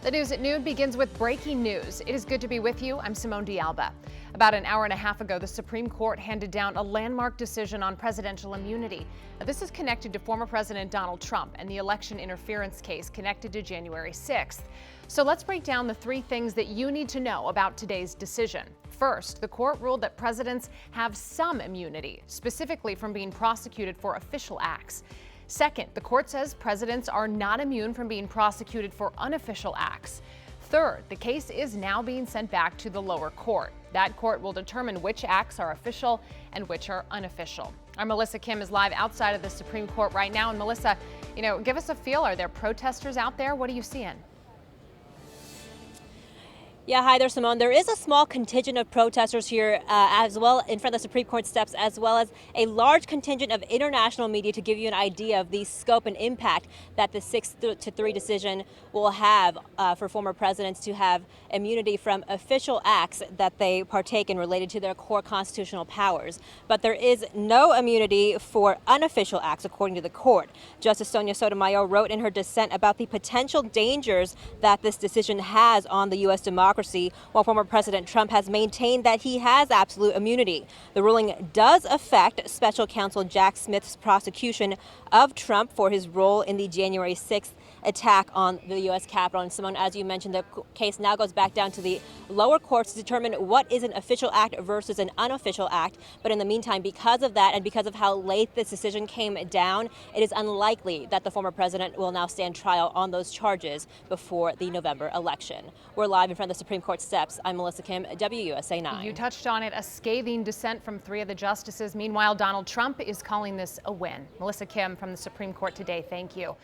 The news at noon begins with breaking news. It is good to be with you. I'm Simone D'Alba. About an hour and a half ago, the Supreme Court handed down a landmark decision on presidential immunity. Now, this is connected to former President Donald Trump and the election interference case connected to January 6th. So let's break down the three things that you need to know about today's decision. First, the court ruled that presidents have some immunity, specifically from being prosecuted for official acts. Second, the court says presidents are not immune from being prosecuted for unofficial acts. Third, the case is now being sent back to the lower court. That court will determine which acts are official and which are unofficial. Our Melissa Kim is live outside of the Supreme Court right now. And Melissa, give us a feel. Are there protesters out there? What are you seeing? Yeah, hi there, Simone. There is a small contingent of protesters here as well in front of the Supreme Court steps, as well as a large contingent of international media to give you an idea of the scope and impact that the 6-3 decision will have for former presidents to have immunity from official acts that they partake in related to their core constitutional powers. But there is no immunity for unofficial acts, according to the court. Justice Sonia Sotomayor wrote in her dissent about the potential dangers that this decision has on the U.S. democracy, while former President Trump has maintained that he has absolute immunity. The ruling does affect Special Counsel Jack Smith's prosecution of Trump for his role in the January 6th attack on the U.S. Capitol. And Simone, as you mentioned, the case now goes back down to the lower courts to determine what is an official act versus an unofficial act. But in the meantime, because of that and because of how late this decision came down, it is unlikely that the former president will now stand trial on those charges before the November election. We're live in front of the Supreme Court steps. I'm Melissa Kim, WUSA 9. You touched on it, a scathing dissent from three of the justices. Meanwhile, Donald Trump is calling this a win. Melissa Kim from the Supreme Court today. Thank you.